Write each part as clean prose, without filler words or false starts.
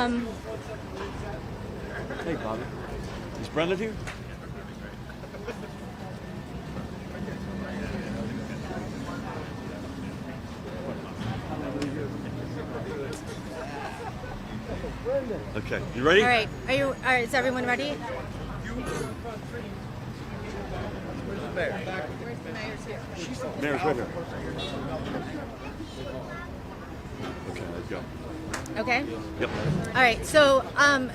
Hey, Bobby. Is Brendan here? Okay, you ready? All right. All right, is everyone ready? Where's the mayor? Where's the mayor's here? Mayor's right here. Okay, let's go. Okay. Yep. All right. So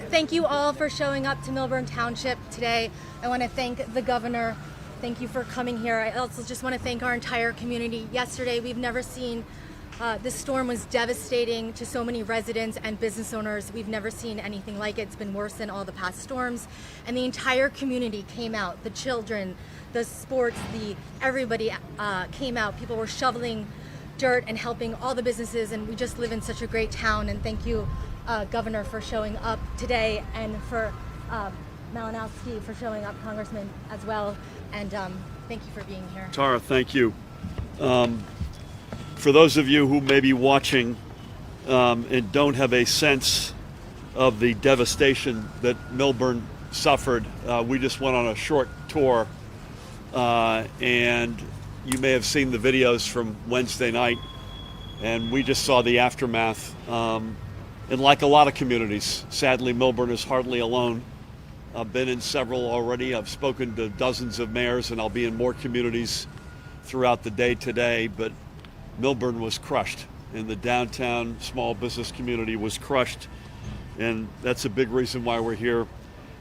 thank you all for showing up to Millburn Township today. I want to thank the governor. Thank you for coming here. I also just want to thank our entire community. Yesterday, we've never seen, this storm was devastating to so many residents and business owners. We've never seen anything like it. It's been worse than all the past storms. And the entire community came out, the children, the sports, everybody came out. People were shoveling dirt and helping all the businesses, and we just live in such a great town. And thank you, Governor, for showing up today, and for Malinowski for showing up, Congressman, as well. And thank you for being here. Tara, thank you. For those of you who may be watching and don't have a sense of the devastation that Millburn suffered, we just went on a short tour, and you may have seen the videos from Wednesday night, and we just saw the aftermath. And like a lot of communities, sadly, Millburn is hardly alone. I've been in several already. I've spoken to dozens of mayors, and I'll be in more communities throughout the day today. But Millburn was crushed, and the downtown small business community was crushed. And that's a big reason why we're here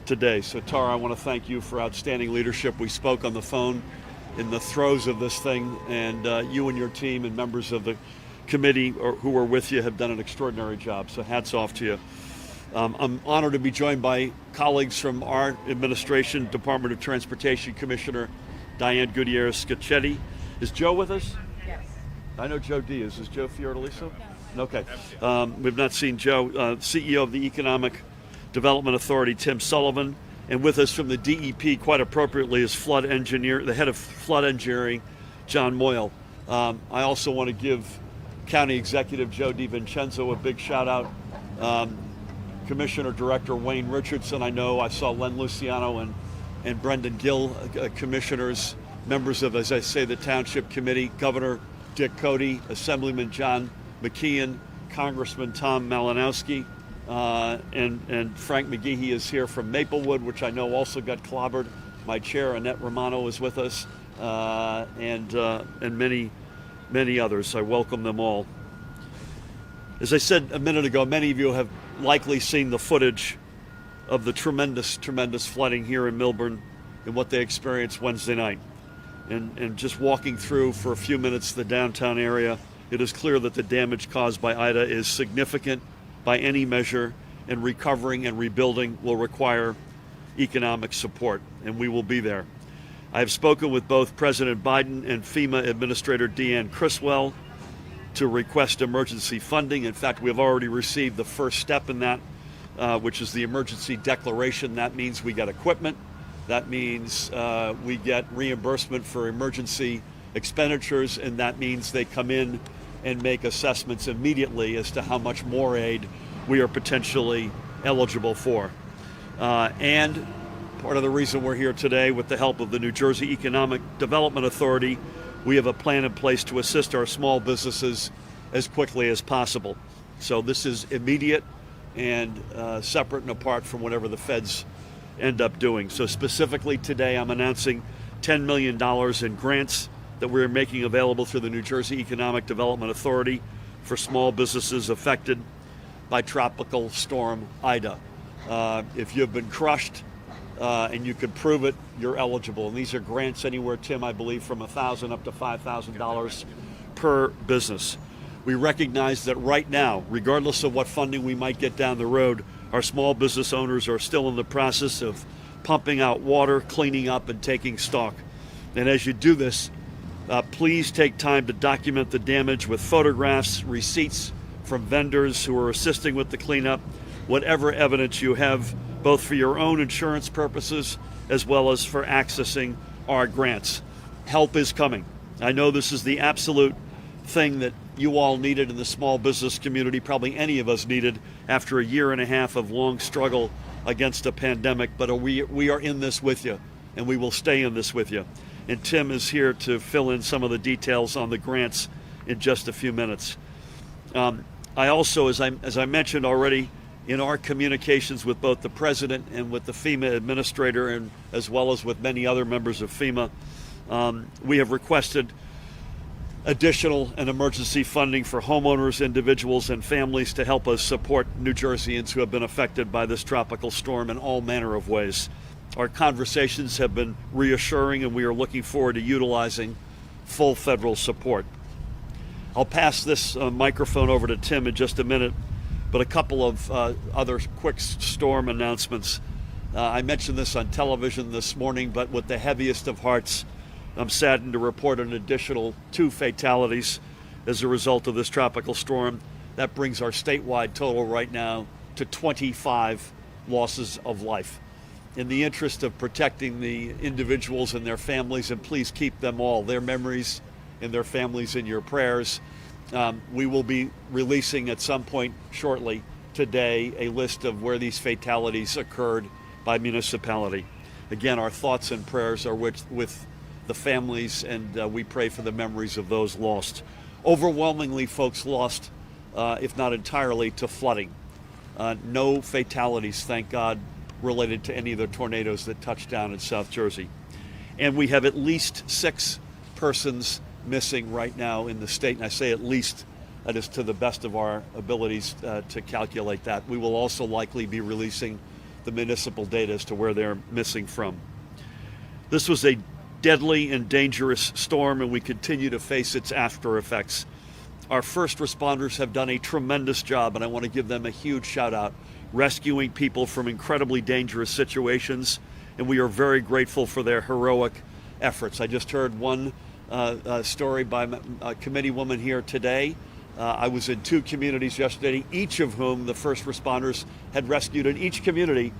today. So Tara, I want to thank you for outstanding leadership. We spoke on the phone in the throes of this thing, and you and your team and members of the committee who were with you have done an extraordinary job. So hats off to you. I'm honored to be joined by colleagues from our administration, Department of Transportation Commissioner Diane Gutierrez-Scacchetti. Is Joe with us? Yes. I know Joe D. Is Joe Fiordaliso? No. Okay. We've not seen Joe. CEO of the Economic Development Authority, Tim Sullivan. And with us from the DEP, quite appropriately, is the head of flood engineering, John Moyle. I also want to give County Executive Joe DiVincenzo a big shout out. Commissioner Director Wayne Richardson, I saw Len Luciano and Brendan Gill, commissioners, members of, as I say, the Township Committee, Governor Dick Cody, Assemblyman John McKeon, Congressman Tom Malinowski, and Frank McGehee is here from Maplewood, which I know also got clobbered. My chair, Annette Romano, is with us, and many, many others. I welcome them all. As I said a minute ago, many of you have likely seen the footage of the tremendous, tremendous flooding here in Millburn and what they experienced Wednesday night. And just walking through for a few minutes the downtown area, it is clear that the damage caused by Ida is significant by any measure, and recovering and rebuilding will require economic support, and we will be there. I have spoken with both President Biden and FEMA Administrator Deanne Criswell to request emergency funding. In fact, we have already received the first step in that, which is the emergency declaration. That means we get equipment. That means we get reimbursement for emergency expenditures, and that means they come in and make assessments immediately as to how much more aid we are potentially eligible for. And part of the reason we're here today, with the help of the New Jersey Economic Development Authority, we have a plan in place to assist our small businesses as quickly as possible. So this is immediate and separate and apart from whatever the feds end up doing. So specifically today, I'm announcing $10 million in grants that we're making available through the New Jersey Economic Development Authority for small businesses affected by Tropical Storm Ida. If you've been crushed and you can prove it, you're eligible. And these are grants anywhere, Tim, I believe, from $1,000 up to $5,000 per business. We recognize that right now, regardless of what funding we might get down the road, our small business owners are still in the process of pumping out water, cleaning up, and taking stock. And as you do this, please take time to document the damage with photographs, receipts from vendors who are assisting with the cleanup, whatever evidence you have, both for your own insurance purposes as well as for accessing our grants. Help is coming. I know this is the absolute thing that you all needed in the small business community, probably any of us needed after a year and a half of long struggle against a pandemic. But we are in this with you, and we will stay in this with you. And Tim is here to fill in some of the details on the grants in just a few minutes. I also, as I mentioned already, in our communications with both the president and with the FEMA administrator, and as well as with many other members of FEMA, we have requested additional and emergency funding for homeowners, individuals, and families to help us support New Jerseyans who have been affected by this tropical storm in all manner of ways. Our conversations have been reassuring, and we are looking forward to utilizing full federal support. I'll pass this microphone over to Tim in just a minute, but a couple of other quick storm announcements. I mentioned this on television this morning, but with the heaviest of hearts, I'm saddened to report an additional 2 fatalities as a result of this tropical storm. That brings our statewide total right now to 25 losses of life. In the interest of protecting the individuals and their families, and please keep them all, their memories and their families in your prayers, we will be releasing at some point shortly today a list of where these fatalities occurred by municipality. Again, our thoughts and prayers are with the families, and we pray for the memories of those lost. Overwhelmingly, folks lost, if not entirely, to flooding. No fatalities, thank God, related to any of the tornadoes that touched down in South Jersey. And we have at least 6 persons missing right now in the state, and I say at least, that is to the best of our abilities to calculate that. We will also likely be releasing the municipal data as to where they're missing from. This was a deadly and dangerous storm, and we continue to face its after effects. Our first responders have done a tremendous job, and I want to give them a huge shout out, rescuing people from incredibly dangerous situations, and we are very grateful for their heroic efforts. I just heard one story by a committee woman here today. I was in 2 communities yesterday, each of whom the first responders had rescued in each community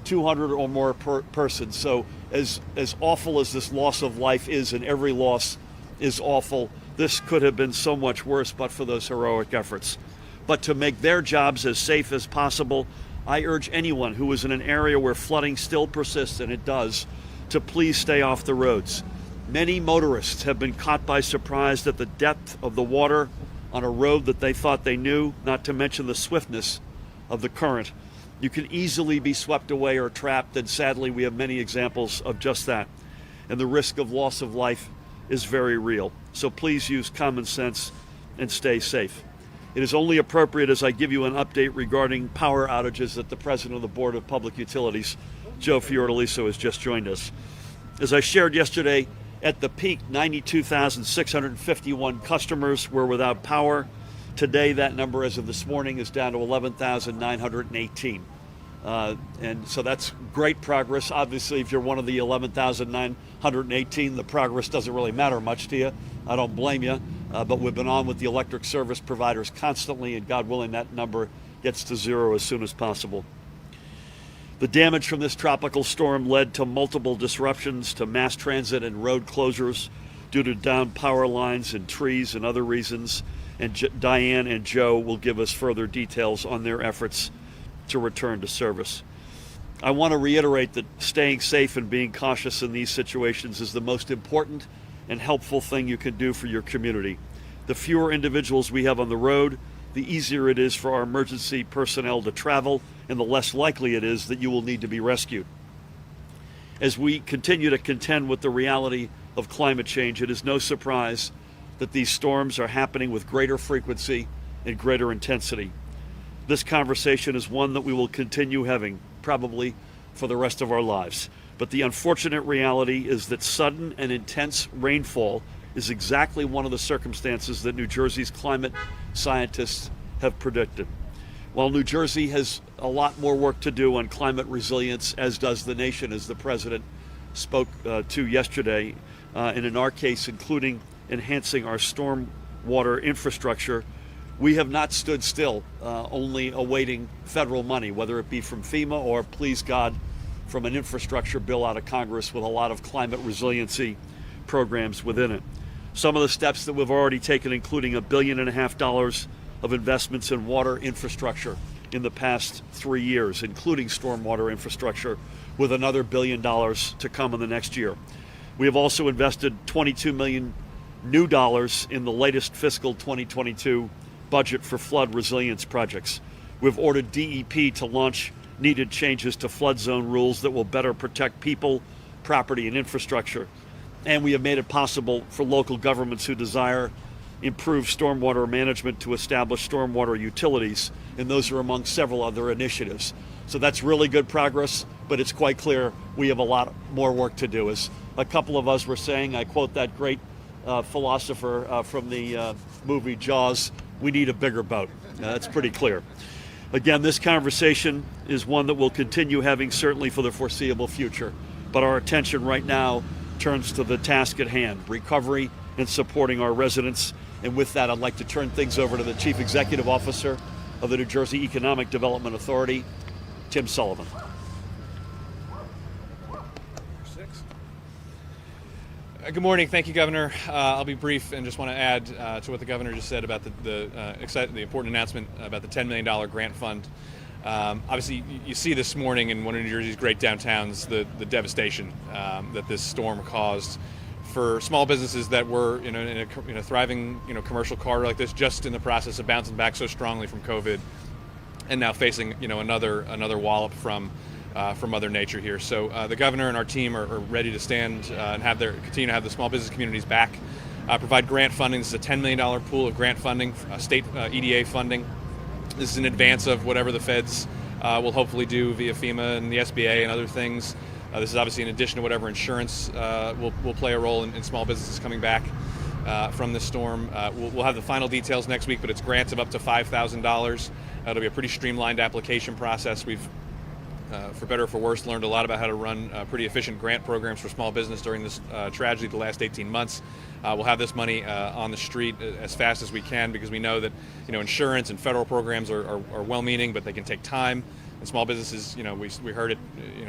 200 or more persons. So as awful as this loss of life is, and every loss is awful, this could have been so much worse but for those heroic efforts. But to make their jobs as safe as possible, I urge anyone who is in an area where flooding still persists, and it does, to please stay off the roads. Many motorists have been caught by surprise at the depth of the water on a road that they thought they knew, not to mention the swiftness of the current. You can easily be swept away or trapped, and sadly we have many examples of just that. And the risk of loss of life is very real. So please use common sense and stay safe. It is only appropriate as I give you an update regarding power outages that the President of the Board of Public Utilities, Joe Fiordaliso, has just joined us. As I shared yesterday, at the peak, 92,651 customers were without power. Today, that number as of this morning is down to 11,918. And so that's great progress. Obviously, if you're one of the 11,918, the progress doesn't really matter much to you. I don't blame you. But we've been on with the electric service providers constantly, and God willing, that number gets to 0 as soon as possible. The damage from this tropical storm led to multiple disruptions to mass transit and road closures due to downed power lines and trees and other reasons. And Diane and Joe will give us further details on their efforts to return to service. I want to reiterate that staying safe and being cautious in these situations is the most important and helpful thing you can do for your community. The fewer individuals we have on the road, the easier it is for our emergency personnel to travel, and the less likely it is that you will need to be rescued. As we continue to contend with the reality of climate change, it is no surprise that these storms are happening with greater frequency and greater intensity. This conversation is one that we will continue having, probably for the rest of our lives. But the unfortunate reality is that sudden and intense rainfall is exactly one of the circumstances that New Jersey's climate scientists have predicted. While New Jersey has a lot more work to do on climate resilience, as does the nation, as the president spoke to yesterday, and in our case, including enhancing our stormwater infrastructure, we have not stood still, only awaiting federal money, whether it be from FEMA or, please God, from an infrastructure bill out of Congress with a lot of climate resiliency programs within it. Some of the steps that we've already taken, including $1.5 billion of investments in water infrastructure in the past 3 years, including stormwater infrastructure, with another $1 billion to come in the next year. We have also invested $22 million new dollars in the latest fiscal 2022 budget for flood resilience projects. We've ordered DEP to launch needed changes to flood zone rules that will better protect people, property, and infrastructure. And we have made it possible for local governments who desire improved stormwater management to establish stormwater utilities, and those are among several other initiatives. So that's really good progress, but it's quite clear we have a lot more work to do. As a couple of us were saying, I quote that great philosopher from the movie Jaws, we need a bigger boat. That's pretty clear. Again, this conversation is one that we'll continue having certainly for the foreseeable future, but our attention right now turns to the task at hand, recovery and supporting our residents. And with that, I'd like to turn things over to the Chief Executive Officer of the New Jersey Economic Development Authority, Tim Sullivan. Good morning. Thank you, Governor. I'll be brief and just want to add to what the Governor just said about the important announcement about the $10 million grant fund. Obviously, you see this morning in one of New Jersey's great downtowns the devastation that this storm caused for small businesses that were in a thriving commercial corridor like this, just in the process of bouncing back so strongly from COVID, and now facing another wallop from Mother Nature here. So the Governor and our team are ready to stand and continue to have the small business communities back, provide grant funding. This is a $10 million pool of grant funding, state EDA funding. This is in advance of whatever the feds will hopefully do via FEMA and the SBA and other things. This is obviously in addition to whatever insurance will play a role in small businesses coming back from this storm. We'll have the final details next week, but it's grants of up to $5,000. It'll be a pretty streamlined application process. We've for better or for worse, learned a lot about how to run pretty efficient grant programs for small business during this tragedy the last 18 months. We'll have this money on the street as fast as we can, because we know that insurance and federal programs are well-meaning, but they can take time. And small businesses, we heard it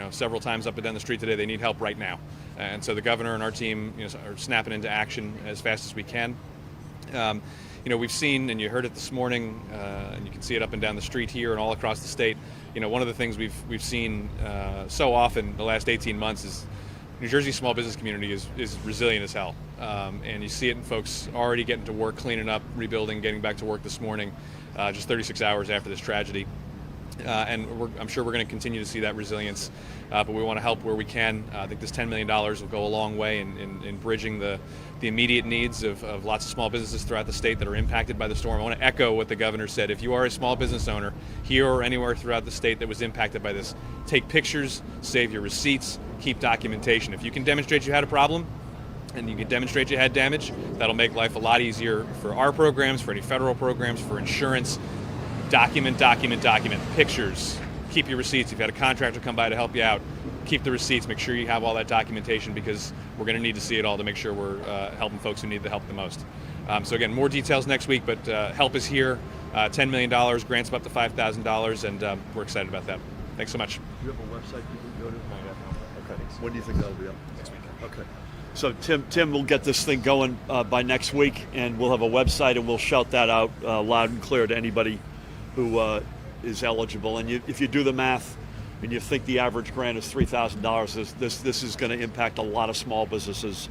several times up and down the street today, they need help right now. And so the Governor and our team are snapping into action as fast as we can. We've seen, and you heard it this morning, and you can see it up and down the street here and all across the state. One of the things we've seen so often the last 18 months is New Jersey's small business community is resilient as hell. And you see it in folks already getting to work, cleaning up, rebuilding, getting back to work this morning, just 36 hours after this tragedy. And I'm sure we're going to continue to see that resilience, but we want to help where we can. I think this $10 million will go a long way in bridging the immediate needs of lots of small businesses throughout the state that are impacted by the storm. I want to echo what the Governor said. If you are a small business owner here or anywhere throughout the state that was impacted by this, take pictures, save your receipts, keep documentation. If you can demonstrate you had a problem and you can demonstrate you had damage, that'll make life a lot easier for our programs, for any federal programs, for insurance. Document, pictures, keep your receipts. If you had a contractor come by to help you out, keep the receipts, make sure you have all that documentation, because we're going to need to see it all to make sure we're helping folks who need the help the most. So again, more details next week, but help is here, $10 million, grants of up to $5,000, and we're excited about that. Thanks so much. Do you have a website people can go to? Okay. When do you think that'll be up? Next week. Okay. So Tim will get this thing going by next week, and we'll have a website, and we'll shout that out loud and clear to anybody who is eligible. And if you do the math and you think the average grant is $3,000, this is going to impact a lot of small businesses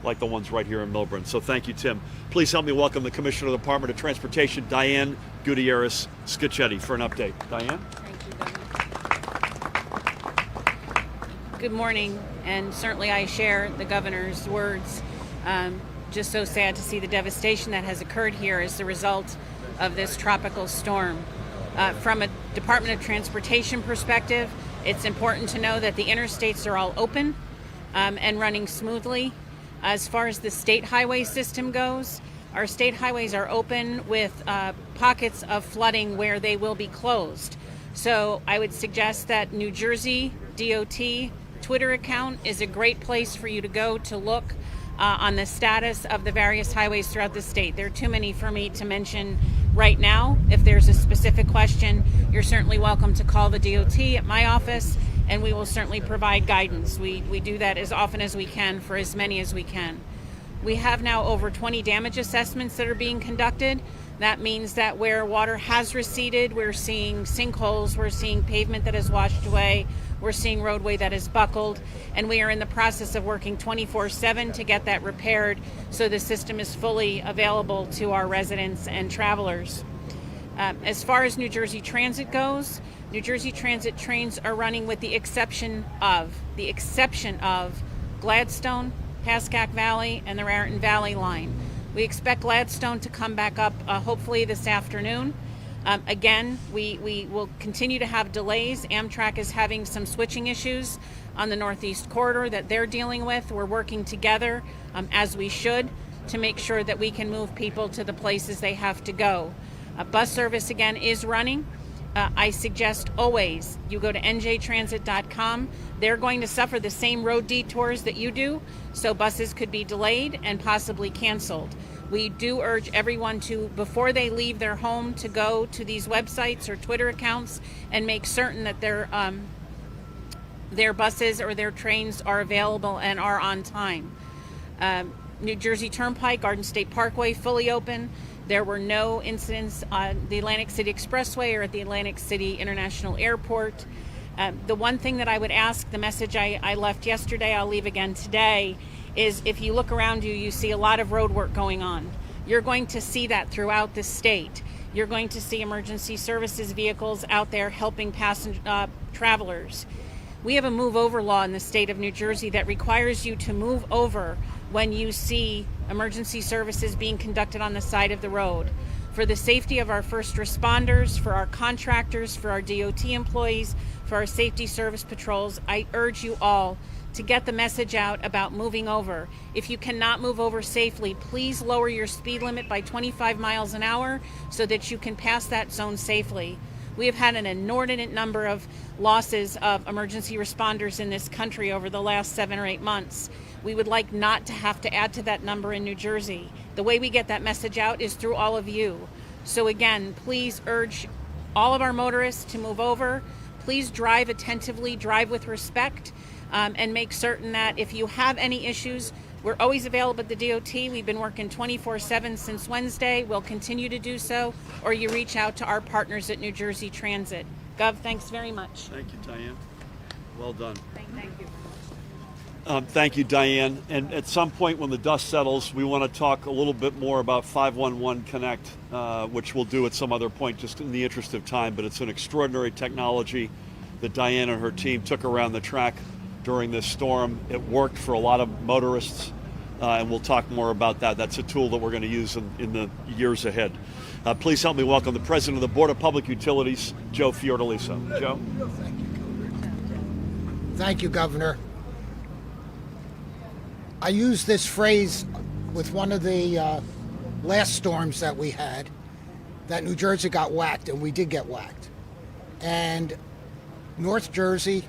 like the ones right here in Milburn. So thank you, Tim. Please help me welcome the Commissioner of the Department of Transportation, Diane Gutierrez-Scicchetti, for an update. Diane? Thank you, Governor. Good morning, and certainly I share the Governor's words. Just so sad to see the devastation that has occurred here as the result of this tropical storm. From a Department of Transportation perspective, it's important to know that the interstates are all open and running smoothly. As far as the state highway system goes, our state highways are open with pockets of flooding where they will be closed. So I would suggest that New Jersey DOT Twitter account is a great place for you to go to look on the status of the various highways throughout the state. There are too many for me to mention right now. If there's a specific question, you're certainly welcome to call the DOT at my office, and we will certainly provide guidance. We do that as often as we can for as many as we can. We have now over 20 damage assessments that are being conducted. That means that where water has receded, we're seeing sinkholes, we're seeing pavement that has washed away, we're seeing roadway that is buckled, and we are in the process of working 24/7 to get that repaired so the system is fully available to our residents and travelers. As far as New Jersey Transit goes, New Jersey Transit trains are running with the exception of Gladstone, Pascack Valley, and the Raritan Valley line. We expect Gladstone to come back up hopefully this afternoon. Again, we will continue to have delays. Amtrak is having some switching issues on the Northeast Corridor that they're dealing with. We're working together, as we should, to make sure that we can move people to the places they have to go. Bus service, again, is running. I suggest always you go to njtransit.com. They're going to suffer the same road detours that you do, so buses could be delayed and possibly canceled. We do urge everyone to, before they leave their home, to go to these websites or Twitter accounts and make certain that their buses or their trains are available and are on time. New Jersey Turnpike, Garden State Parkway, fully open. There were no incidents on the Atlantic City Expressway or at the Atlantic City International Airport. The one thing that I would ask, the message I left yesterday, I'll leave again today, is if you look around you, you see a lot of road work going on. You're going to see that throughout the state. You're going to see emergency services vehicles out there helping travelers. We have a move over law in the state of New Jersey that requires you to move over when you see emergency services being conducted on the side of the road. For the safety of our first responders, for our contractors, for our DOT employees, for our safety service patrols, I urge you all to get the message out about moving over. If you cannot move over safely, please lower your speed limit by 25 miles an hour so that you can pass that zone safely. We have had an inordinate number of losses of emergency responders in this country over the last 7 or 8 months. We would like not to have to add to that number in New Jersey. The way we get that message out is through all of you. So again, please urge all of our motorists to move over. Please drive attentively, drive with respect, and make certain that if you have any issues, we're always available at the DOT. We've been working 24/7 since Wednesday. We'll continue to do so, or you reach out to our partners at New Jersey Transit. Gov, thanks very much. Thank you, Diane. Well done. Thank you. Thank you, Diane. And at some point when the dust settles, we want to talk a little bit more about 511 Connect, which we'll do at some other point just in the interest of time. But it's an extraordinary technology that Diane and her team took around the track during this storm. It worked for a lot of motorists, and we'll talk more about that. That's a tool that we're going to use in the years ahead. Please help me welcome the President of the Board of Public Utilities, Joe Fiordaliso. Joe? Thank you, Governor. I used this phrase with one of the last storms that we had, that New Jersey got whacked, and we did get whacked. And North Jersey,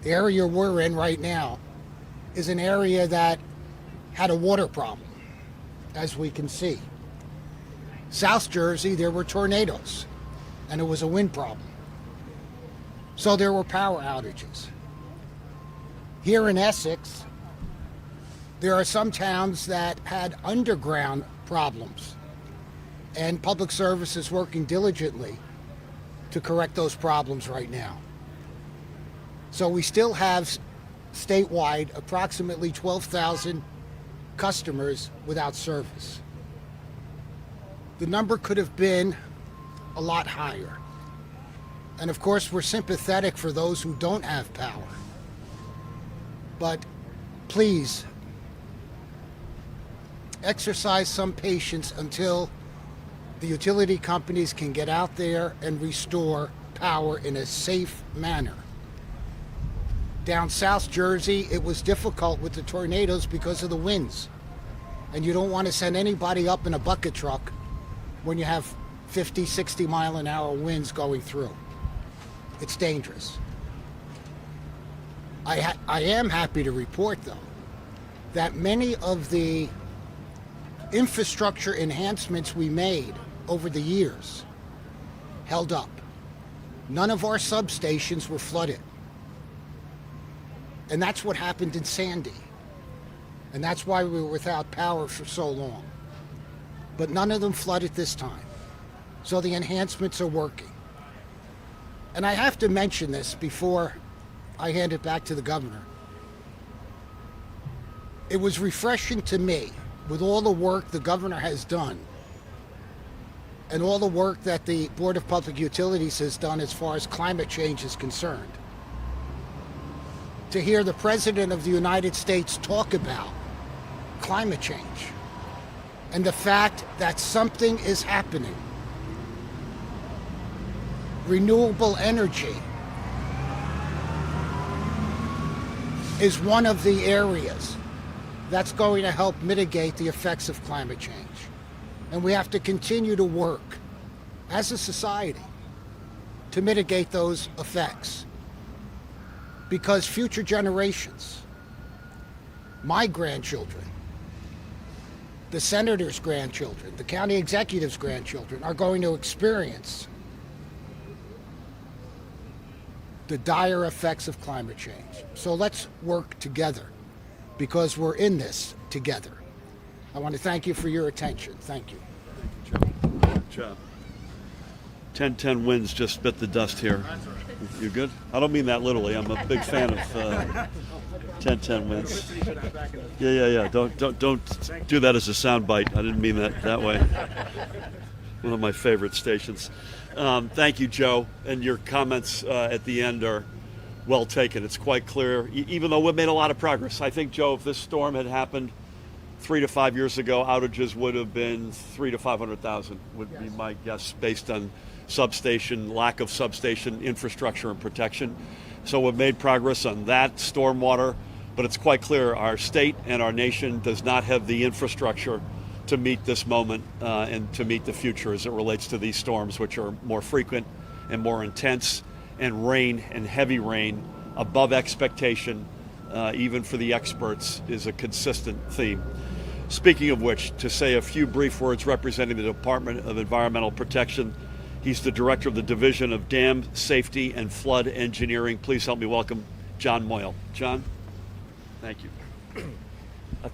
the area we're in right now, is an area that had a water problem, as we can see. South Jersey, there were tornadoes, and it was a wind problem. So there were power outages. Here in Essex, there are some towns that had underground problems, and public service is working diligently to correct those problems right now. So we still have statewide approximately 12,000 customers without service. The number could have been a lot higher. And of course, we're sympathetic for those who don't have power. But please, exercise some patience until the utility companies can get out there and restore power in a safe manner. Down South Jersey, it was difficult with the tornadoes because of the winds. And you don't want to send anybody up in a bucket truck when you have 50, 60 mile an hour winds going through. It's dangerous. I am happy to report, though, that many of the infrastructure enhancements we made over the years held up. None of our substations were flooded. And that's what happened in Sandy. And that's why we were without power for so long. But none of them flooded this time. So the enhancements are working. And I have to mention this before I hand it back to the governor. It was refreshing to me, with all the work the governor has done and all the work that the Board of Public Utilities has done as far as climate change is concerned, to hear the President of the United States talk about climate change and the fact that something is happening. Renewable energy is one of the areas that's going to help mitigate the effects of climate change. And we have to continue to work as a society to mitigate those effects. Because future generations, my grandchildren, the senator's grandchildren, the county executive's grandchildren, are going to experience the dire effects of climate change. So let's work together, because we're in this together. I want to thank you for your attention. Thank you. Good job. 10-10 wins just bit the dust here. You good? I don't mean that literally. I'm a big fan of 10-10 wins. Yeah. Don't do that as a soundbite. I didn't mean that way. One of my favorite stations. Thank you, Joe. And your comments at the end are well taken. It's quite clear, even though we've made a lot of progress. I think, Joe, if this storm had happened 3 to 5 years ago, outages would have been 300,000 to 500,000 would be my guess, based on lack of substation infrastructure and protection. So we've made progress on that stormwater, but it's quite clear our state and our nation does not have the infrastructure to meet this moment and to meet the future as it relates to these storms, which are more frequent and more intense, and rain and heavy rain above expectation, even for the experts, is a consistent theme. Speaking of which, to say a few brief words representing the Department of Environmental Protection, he's the Director of the Division of Dam Safety and Flood Engineering. Please help me welcome John Moyle. John, thank you.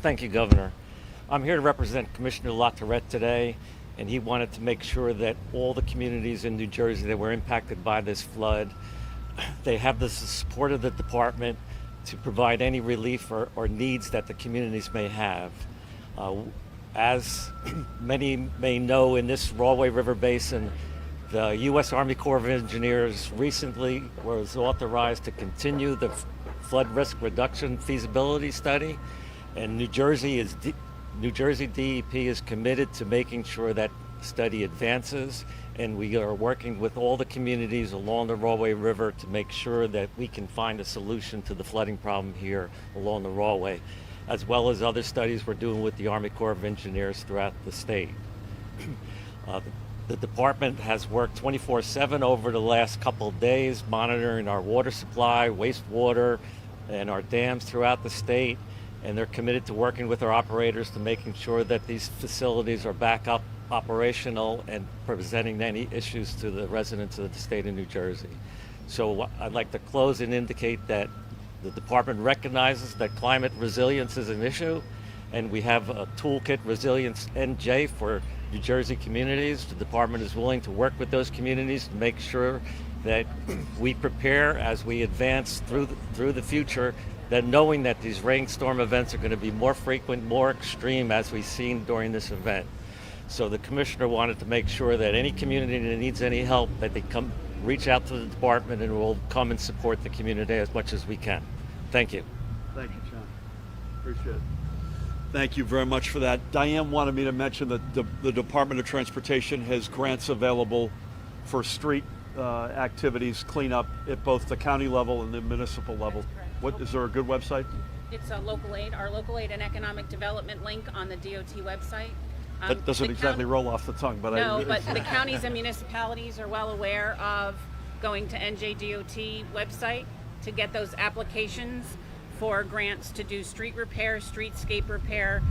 Thank you, Governor. I'm here to represent Commissioner LaTourette today, and he wanted to make sure that all the communities in New Jersey that were impacted by this flood, they have the support of the department to provide any relief or needs that the communities may have. As many may know, in this Rahway River Basin, the U.S. Army Corps of Engineers recently was authorized to continue the flood risk reduction feasibility study, and New Jersey DEP is committed to making sure that study advances, and we are working with all the communities along the Rahway River to make sure that we can find a solution to the flooding problem here along the Rahway, as well as other studies we're doing with the Army Corps of Engineers throughout the state. The department has worked 24/7 over the last couple of days, monitoring our water supply, wastewater, and our dams throughout the state, and they're committed to working with our operators to making sure that these facilities are back up operational and presenting any issues to the residents of the state of New Jersey. So I'd like to close and indicate that the department recognizes that climate resilience is an issue, and we have a toolkit, Resilience NJ, for New Jersey communities. The department is willing to work with those communities to make sure that we prepare as we advance through the future, that knowing that these rainstorm events are going to be more frequent, more extreme, as we've seen during this event. So the commissioner wanted to make sure that any community that needs any help, that they come reach out to the department, and we'll come and support the community as much as we can. Thank you. Thank you, John. Appreciate it. Thank you very much for that. Diane wanted me to mention that the Department of Transportation has grants available for street activities, cleanup at both the county level and the municipal level. What is there a good website? It's a local aid, our local aid and economic development link on the DOT website. That doesn't exactly roll off the tongue, but no, but the counties and municipalities are well aware of going to NJDOT website to get those applications for grants to do street repair, streetscape repair.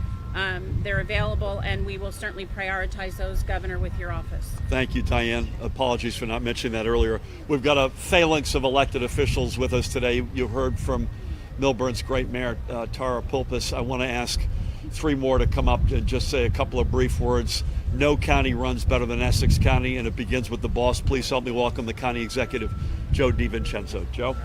They're available, and we will certainly prioritize those, Governor, with your office. Thank you, Diane. Apologies for not mentioning that earlier. We've got a phalanx of elected officials with us today. You heard from Millburn's great mayor, Tara Pulpus. I want to ask three more to come up and just say a couple of brief words. No county runs better than Essex County, and it begins with the boss. Please help me welcome the county executive, Joe DiVincenzo. Joe?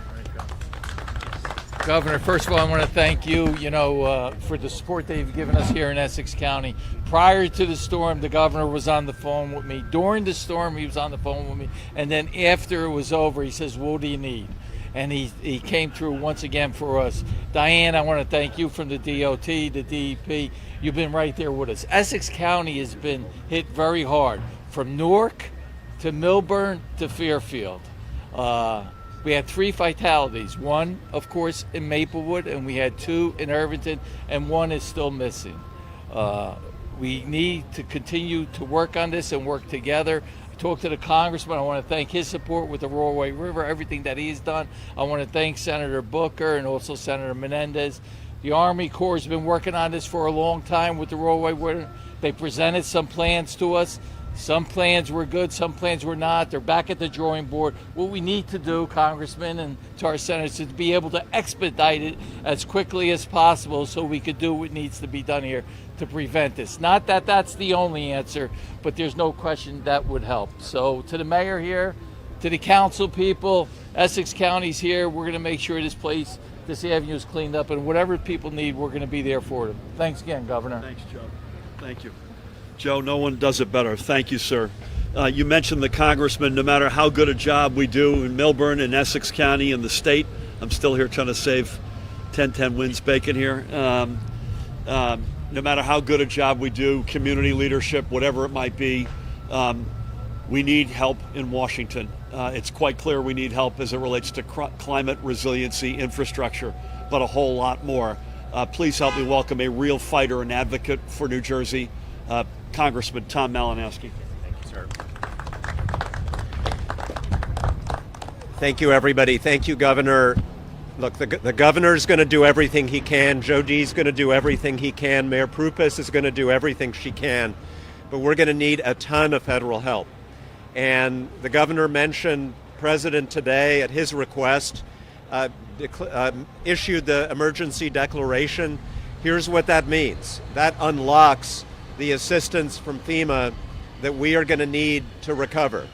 Governor, first of all, I want to thank you, for the support that you've given us here in Essex County. Prior to the storm, the governor was on the phone with me. During the storm, he was on the phone with me. And then after it was over, he says, what do you need? And he came through once again for us. Diane, I want to thank you from the DOT, the DEP. You've been right there with us. Essex County has been hit very hard, from Newark to Millburn to Fairfield. We had 3 fatalities, one, of course, in Maplewood, and we had 2 in Irvington, and 1 is still missing. We need to continue to work on this and work together. I talked to the congressman. I want to thank his support with the Rollway River, everything that he's done. I want to thank Senator Booker and also Senator Menendez. The Army Corps has been working on this for a long time with the Rollway River. They presented some plans to us. Some plans were good, some plans were not. They're back at the drawing board. What we need to do, Congressman, and to our senators, is to be able to expedite it as quickly as possible so we could do what needs to be done here to prevent this. Not that that's the only answer, but there's no question that would help. So to the mayor here, to the council people, Essex County's here. We're going to make sure this avenue is cleaned up, and whatever people need, we're going to be there for them. Thanks again, Governor. Thanks, Joe. Thank you. Joe, no one does it better. Thank you, sir. You mentioned the congressman. No matter how good a job we do in Millburn and Essex County and the state, I'm still here trying to save 1010 wins bacon here. No matter how good a job we do, community leadership, whatever it might be, we need help in Washington. It's quite clear we need help as it relates to climate resiliency, infrastructure, but a whole lot more. Please help me welcome a real fighter and advocate for New Jersey, Congressman Tom Malinowski. Thank you, sir. Thank you, everybody. Thank you, Governor. Look, the governor's going to do everything he can. Joe D's going to do everything he can. Mayor Prupus is going to do everything she can. But we're going to need a ton of federal help. And the governor mentioned President today, at his request, issued the emergency declaration. Here's what that means. That unlocks the assistance from FEMA that we are going to need to recover.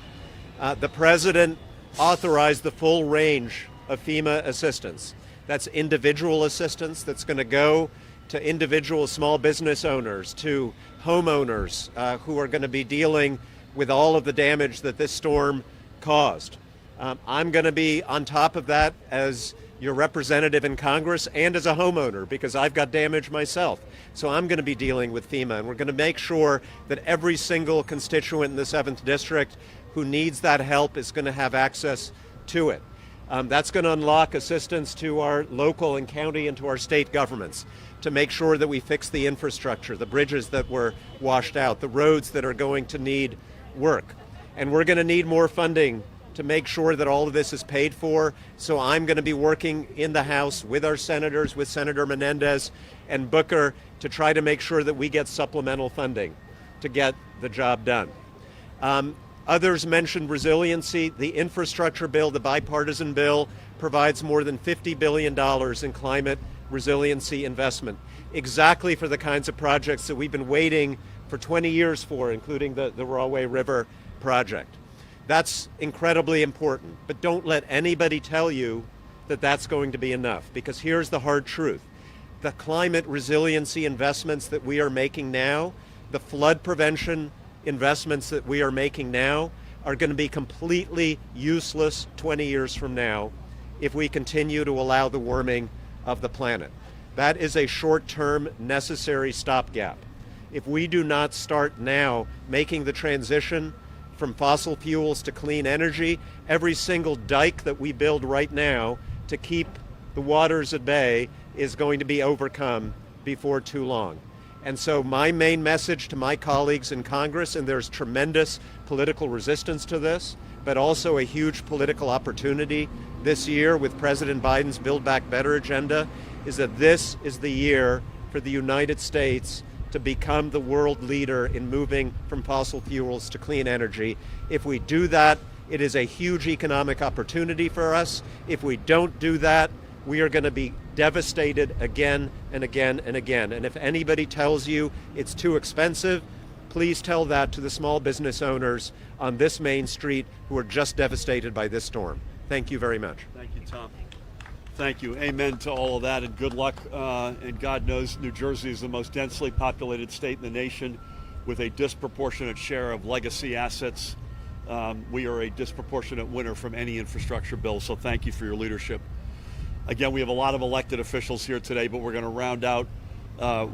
The president authorized the full range of FEMA assistance. That's individual assistance that's going to go to individual small business owners, to homeowners who are going to be dealing with all of the damage that this storm caused. I'm going to be on top of that as your representative in Congress and as a homeowner, because I've got damage myself. So I'm going to be dealing with FEMA, and we're going to make sure that every single constituent in the 7th District who needs that help is going to have access to it. That's going to unlock assistance to our local and county and to our state governments to make sure that we fix the infrastructure, the bridges that were washed out, the roads that are going to need work. And we're going to need more funding to make sure that all of this is paid for. So I'm going to be working in the House with our senators, with Senator Menendez and Booker, to try to make sure that we get supplemental funding to get the job done. Others mentioned resiliency. The infrastructure bill, the bipartisan bill, provides more than $50 billion in climate resiliency investment, exactly for the kinds of projects that we've been waiting for 20 years for, including the Rollway River project. That's incredibly important, but don't let anybody tell you that that's going to be enough, because here's the hard truth. The climate resiliency investments that we are making now, the flood prevention investments that we are making now, are going to be completely useless 20 years from now if we continue to allow the warming of the planet. That is a short-term necessary stopgap. If we do not start now making the transition from fossil fuels to clean energy, every single dike that we build right now to keep the waters at bay is going to be overcome before too long. And so my main message to my colleagues in Congress, and there's tremendous political resistance to this, but also a huge political opportunity this year with President Biden's Build Back Better agenda, is that this is the year for the United States to become the world leader in moving from fossil fuels to clean energy. If we do that, it is a huge economic opportunity for us. If we don't do that, we are going to be devastated again and again and again. And if anybody tells you it's too expensive, please tell that to the small business owners on this main street who are just devastated by this storm. Thank you very much. Thank you, Tom. Thank you. Amen to all of that, and good luck. And God knows New Jersey is the most densely populated state in the nation with a disproportionate share of legacy assets. We are a disproportionate winner from any infrastructure bill, so thank you for your leadership. Again, we have a lot of elected officials here today, but we're going to round out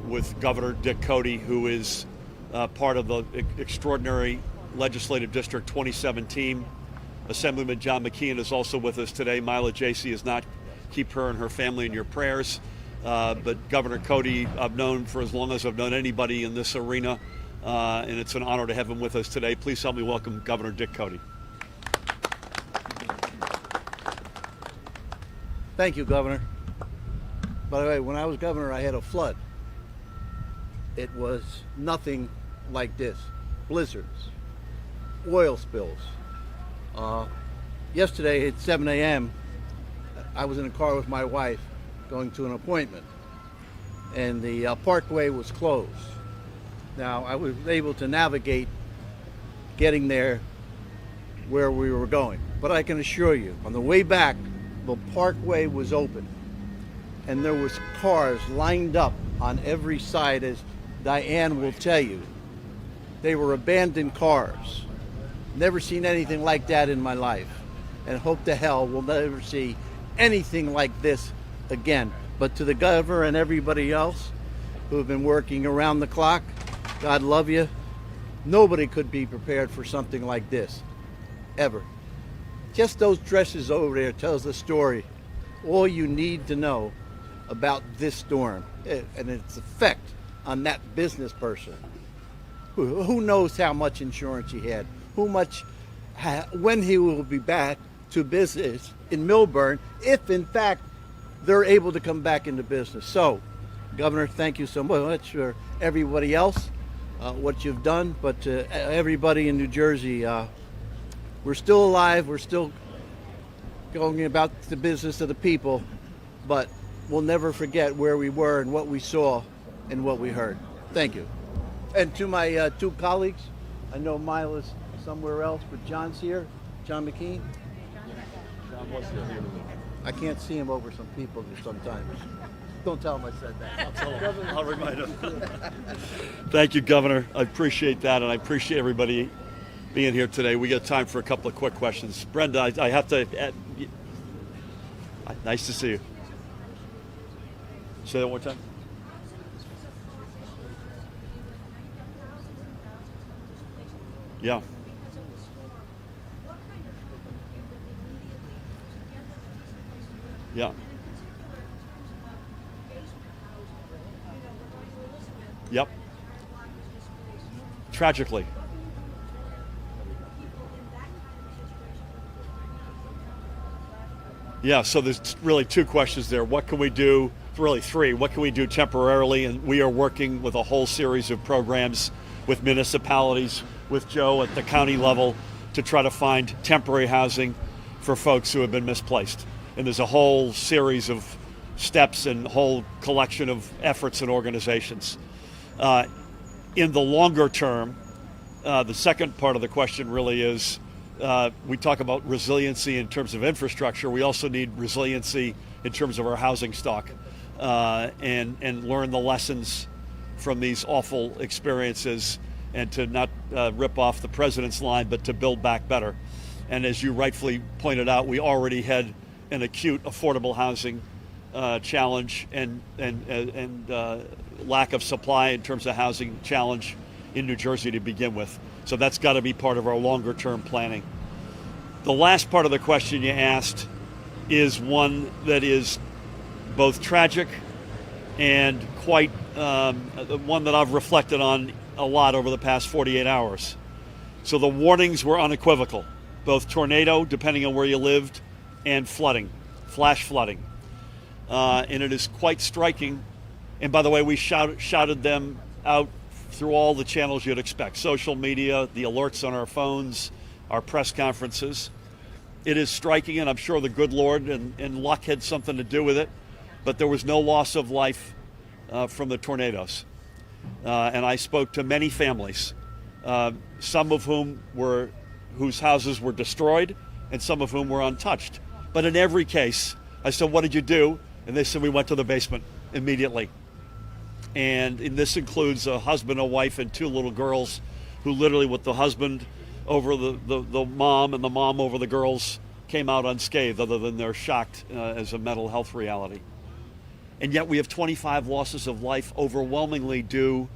with Governor Dick Cody, who is part of the extraordinary Legislative District 27 team. Assemblyman John McKeon is also with us today. Mila Jacey is not. Keep her and her family in your prayers. But Governor Cody, I've known for as long as I've known anybody in this arena, and it's an honor to have him with us today. Please help me welcome Governor Dick Cody. Thank you, Governor. By the way, when I was governor, I had a flood. It was nothing like this. Blizzards, oil spills. Yesterday at 7 a.m., I was in a car with my wife going to an appointment, and the parkway was closed. Now, I was able to navigate getting there where we were going, but I can assure you, on the way back, the parkway was open, and there was cars lined up on every side, as Diane will tell you. They were abandoned cars. Never seen anything like that in my life, and hope to hell we'll never see anything like this again. But to the governor and everybody else who have been working around the clock, God love you. Nobody could be prepared for something like this, ever. Just those dresses over there tells the story, all you need to know about this storm and its effect on that business person. Who knows how much insurance he had, when he will be back to business in Millburn, if in fact they're able to come back into business. So, Governor, thank you so much for everybody else, what you've done, but to everybody in New Jersey, we're still alive, we're still going about the business of the people, but we'll never forget where we were and what we saw and what we heard. Thank you. And to my two colleagues, I know Mila's somewhere else, but John's here, John McKeon. I can't see him over some people sometimes. Don't tell him I said that. I'll tell him. I'll remind him. Thank you, Governor. I appreciate that, and I appreciate everybody being here today. We got time for a couple of quick questions. Brenda, I have to add, nice to see you. Say that one more time. Yeah. Yeah. Yep. Tragically. Yeah, so there's really two questions there. What can we do? Really three. What can we do temporarily? And we are working with a whole series of programs with municipalities, with Joe at the county level, to try to find temporary housing for folks who have been misplaced. And there's a whole series of steps and whole collection of efforts and organizations. In the longer term, the second part of the question really is, we talk about resiliency in terms of infrastructure. We also need resiliency in terms of our housing stock, and learn the lessons from these awful experiences, and to not rip off the president's line, but to build back better. And as you rightfully pointed out, we already had an acute affordable housing challenge and lack of supply in terms of housing challenge in New Jersey to begin with. So that's got to be part of our longer term planning. The last part of the question you asked is one that is both tragic and quite one that I've reflected on a lot over the past 48 hours. So the warnings were unequivocal, both tornado, depending on where you lived, and flooding, flash flooding. And it is quite striking. And by the way, we shouted them out through all the channels you'd expect: social media, the alerts on our phones, our press conferences. It is striking, and I'm sure the good Lord and luck had something to do with it. but there was no loss of life from the tornadoes. And I spoke to many families, some of whose houses were destroyed and some of whom were untouched. But in every case, I said, what did you do? And they said, we went to the basement immediately. And this includes a husband, a wife, and 2 little girls who literally, with the husband over the mom and the mom over the girls, came out unscathed, other than they're shocked as a mental health reality. And yet we have 25 losses of life, overwhelmingly due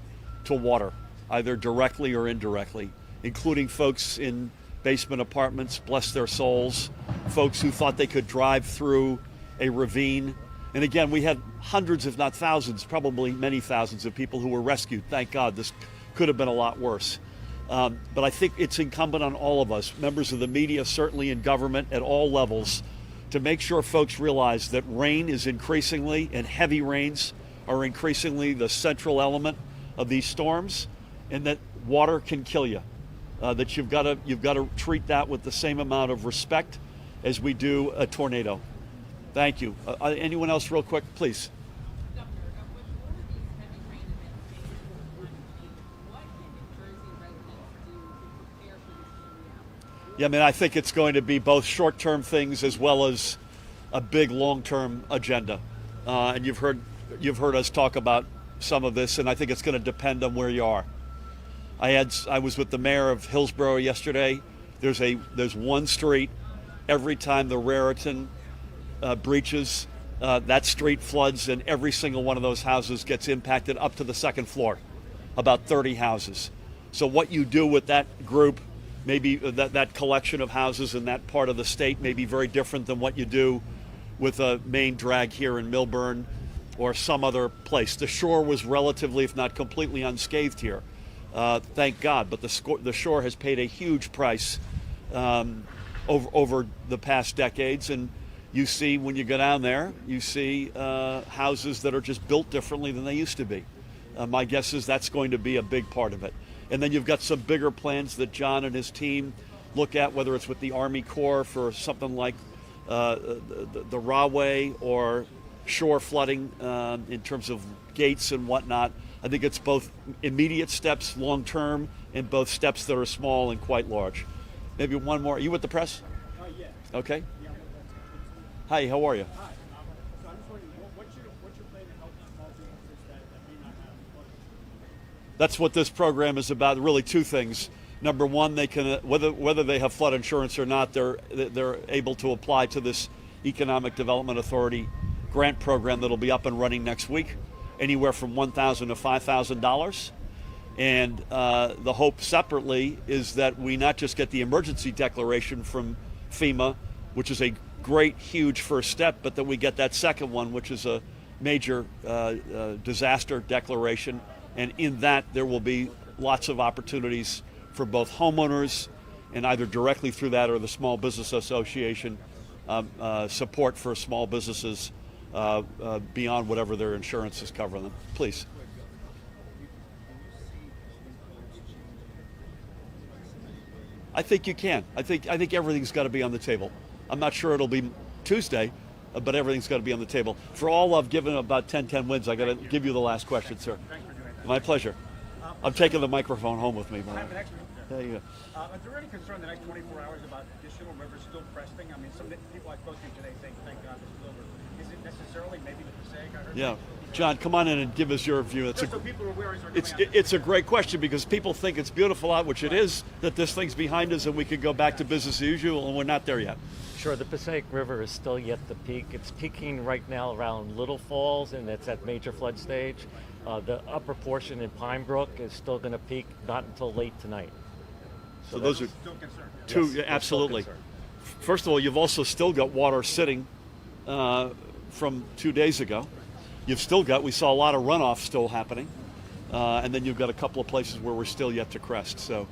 to water, either directly or indirectly, including folks in basement apartments, bless their souls, folks who thought they could drive through a ravine. And again, we had hundreds, if not thousands, probably many thousands of people who were rescued. Thank God. This could have been a lot worse. But I think it's incumbent on all of us, members of the media, certainly in government at all levels, to make sure folks realize that rain is increasingly, and heavy rains are increasingly, the central element of these storms, and that water can kill you. That you've got to treat that with the same amount of respect as we do a tornado. Thank you. Anyone else, real quick, please? Yeah, I mean, I think it's going to be both short-term things as well as a big long-term agenda. And you've heard us talk about some of this, and I think it's going to depend on where you are. I was with the mayor of Hillsborough yesterday. There's one street every time the Raritan breaches, that street floods, and every single one of those houses gets impacted up to the second floor, about 30 houses. So what you do with that group, maybe that collection of houses in that part of the state, may be very different than what you do with a main drag here in Millburn or some other place. The shore was relatively, if not completely, unscathed here. Thank God, but the shore has paid a huge price over the past decades, and you see, when you go down there, you see houses that are just built differently than they used to be. My guess is that's going to be a big part of it. And then you've got some bigger plans that John and his team look at, whether it's with the Army Corps for something like the Rahway or shore flooding in terms of gates and whatnot. I think it's both immediate steps, long term, and both steps that are small and quite large. Maybe one more. Are you with the press? Yeah. Okay. Hi, how are you? Hi. So I'm just wondering, what's your plan to help small businesses that may not have flood? That's what this program is about. Really, 2 things. Number one, they can whether they have flood insurance or not, they're able to apply to this Economic Development Authority grant program that'll be up and running next week, anywhere from $1,000 to $5,000. And the hope separately is that we not just get the emergency declaration from FEMA, which is a great, huge first step, but that we get that second one, which is a major disaster declaration. And in that, there will be lots of opportunities for both homeowners, and either directly through that or the Small Business Association, support for small businesses beyond whatever their insurance is covering them. Please. I think you can. I think everything's got to be on the table. I'm not sure it'll be Tuesday, but everything's got to be on the table. For all I've given about 10 wins, I got to give you the last question, sir. Thanks for doing that. My pleasure. I'm taking the microphone home with me. I have an extra. There you go. Is there any concern the next 24 hours about additional rivers still cresting? I mean, some people I spoke to today saying, thank God this is over. Is it necessarily maybe the Passaic? I heard. Yeah. John, come on in and give us your view. Just so people are aware as they're It's coming out. it's a great question, because people think it's beautiful out, which it is, that this thing's behind us and we could go back to business as usual, and we're not there yet. Sure, the Passaic River is still yet to peak. It's peaking right now around Little Falls, and it's at major flood stage. The upper portion in Pine Brook is still going to peak not until late tonight. So those are Still concerned. two, Yes, we're still absolutely. concerned. First of all, you've also still got water sitting from 2 days ago. You've still got, we saw a lot of runoff still happening. And then you've got a couple of places where we're still yet to crest. So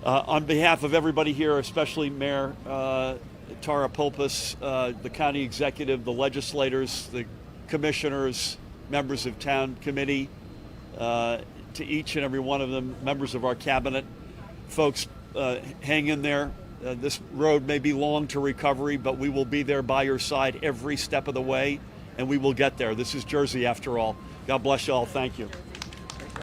on behalf of everybody here, especially Mayor Tara Pulpus, the county executive, the legislators, the commissioners, members of town committee, to each and every one of them, members of our cabinet, folks, hang in there. This road may be long to recovery, but we will be there by your side every step of the way. and we will get there. This is Jersey after all. God bless you all. Thank you.